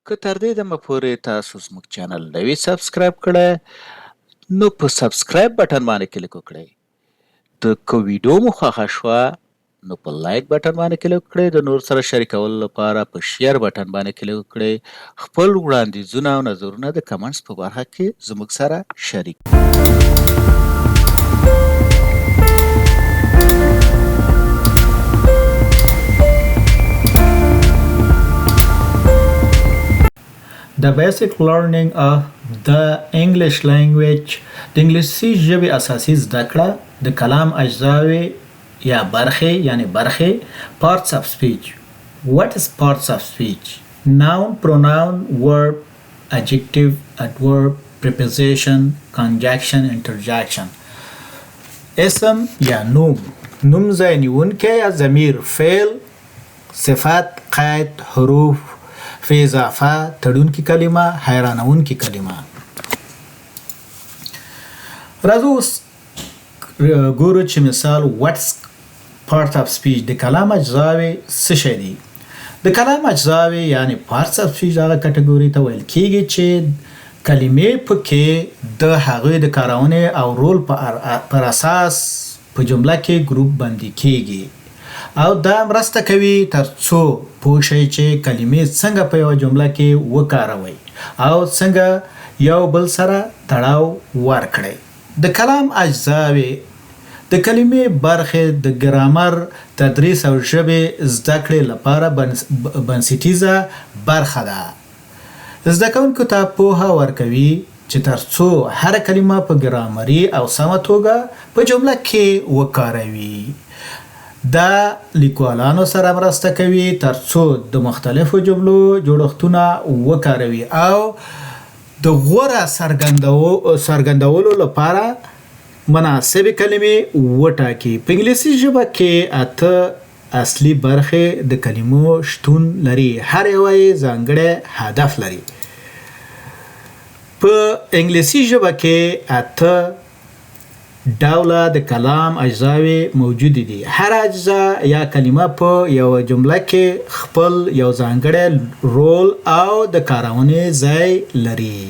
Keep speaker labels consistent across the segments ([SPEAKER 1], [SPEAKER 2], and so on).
[SPEAKER 1] که تر دې دمه پورې تاسو زموږ چینل نه وي سبسکرایب کړی نو په سبسکرایب بټن باندې کلیک وکړئ. که ویډیو مو خوښه شوه نو په لایک بټن باندې کلیک وکړئ. د نور سره شریکولو لپاره په شیر بټن باندې کلیک وکړئ. خپل وړاندیزونه او نظرونه د کمنټس په برخه کې زموږ سره شریک
[SPEAKER 2] The basic learning of the English language د انګلیسي ژبې اساسي زده کړه د کلام اجزاوې یا برخې یعنی برخې parts of speech. What is parts of speech? Noun, pronoun, verb, adjective, adverb, preposition, conjunction, interjection. اسم یا نوم ځای نیونکی یا ضمیر فعل صفت قید حروف فی اضافه تړونکې کلمه حیرانونکې کلمه. راځو اوس ګورو چې مثال what's part of speech د کلام اجزاوې څه شی دي. د کلام اجزاوې یعنی parts of speech هغه کټګوري ته ویل کیږي چې کلمې پکې د هغوی د کارونې او رول پر اساس په جمله کې ګروپ بندي کیږي او دا مرسته کوي ترڅو پوه شئ چې کلمې څنګه په یوه جمله کې وکاروئ او څنګه یو بل سره تړاو ورکړئ. د کلام اجزاوې د کلمې برخې د ګرامر تدریس او ژبې زده کړې لپاره بنسټیزه برخه ده. زده کوونکو ته پوهه ورکوي چې ترڅو هر کلمه په ګرامري او سمه توګه په جمله کې وکاروي. دا لیکوالانو سره مرسته کوي ترڅو د مختلفو جملو جوړښتونه وکاروي او د غوره څرګندولو لپاره مناسبې کلمې وټاکي. په انګلیسي ژبه کې 8 اصلي برخې د کلمو شتون لري. هر یوه یې ځانګړی هدف لري. په انګلیسي ژبه کې 8 ډوله د کلام اجزاوې موجودې دي. هر اجزا یا کلمه په یوه جمله کې خپل یو ځانګړی رول او د کارونې ځای لري.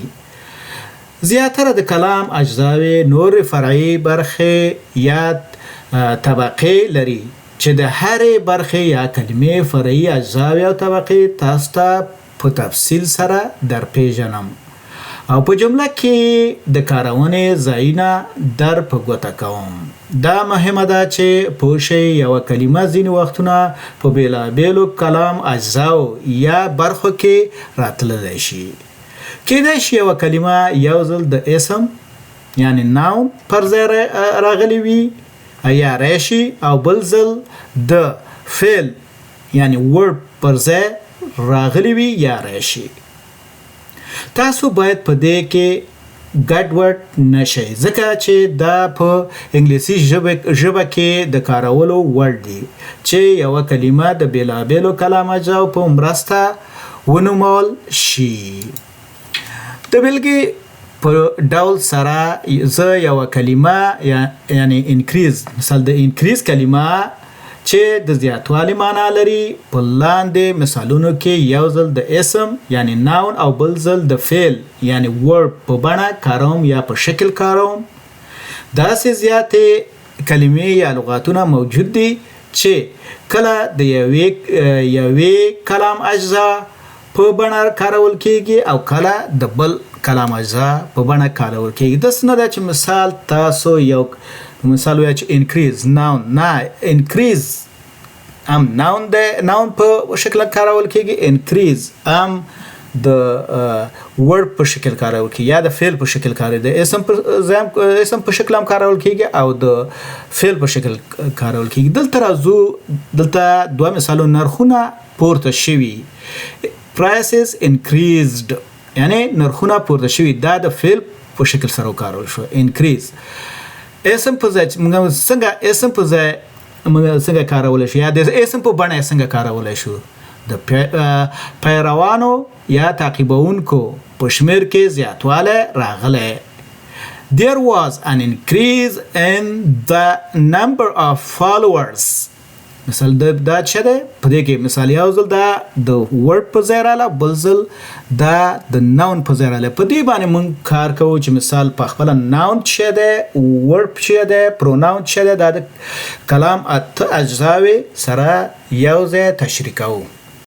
[SPEAKER 2] زیاتره د کلام اجزاوې نور فرعي برخې یا طبقې لري چې د هرې برخې یا کلمې فرعي اجزاوې او طبقې تاسو ته په تفصیل سره درپېژنم او په جمله کې د کارونې ځایونه در په ګوته کوم. دا مهمه ده چې پوه شئ یوه کلمه ځینې وختونه په بېلابېلو کلام اجزاو یا برخو کې راتللی شي. کیدای شي یوه کلمه یو ځل د اسم یعنی ناون پر ځای راغلی وي یا راشي او بل ځل د فعل یعنی ورب پر ځای راغلی وي یا راشي. تاسو باید په دې کې ګډوډ نشئ ځکه چې دا په انګلیسي ژبه کې د کارولو وړ دي چې یوه کلمه د بېلابېلو کلام اجزاو په مرسته ونومول شي. د بېلګې په ډول سره زه یوه کلمه یعنی انکریز مثال د انکریز کلمه چې د زیاتوالي معنا لري په لاندې مثالونو کې یو ځل د اسم یعنی ناون او بل ځل د فعل یعنی ورب په بڼه کاروم یا په شکل کاروم. داسې زیاتې کلمې یا لغاتونه موجود دي چې کله د یوې کلام اجزا په بڼه کارول کیږي او کله د بل کلام اجزا په بڼه کارول کیږي. داسې نه ده چې مثال تاسو یو مثال وایي چې انکریز ناون نه انکریز ام ناون ده ناون په شکل کارول کیږي انکریز ام د ورب په شکل کارول کیږي یا د فعل په شکل کارول د اسم په شکل هم کارول کیږي او د فعل په شکل کارول کیږي. دلته راځو دلته دوه مثالونه نرخونه پورته شوي prices increased یعنی نرخونه پورته شوي دا د فعل په شکل سره کارول شو increase. اسم په ځای څنګه اسم په ځای څنګه کارول شي یا د اسم په بڼه څنګه کارول شو د پیروانو یا تعقیبونکو په شمیر کې زیاتوالی راغلی. There was an increase in the number of followers مثال دا څه ده په دې کې مثال یو ځل دا د ورډ په ځای رااله بل ځل دا د ناون په ځای رااله په دې باندې موږ کار کوو چې مثال په خپل ناون څه ده ورډ څه ده پروناون څه ده د کلام اته اجزاوي سره یو ځای تشریح کوو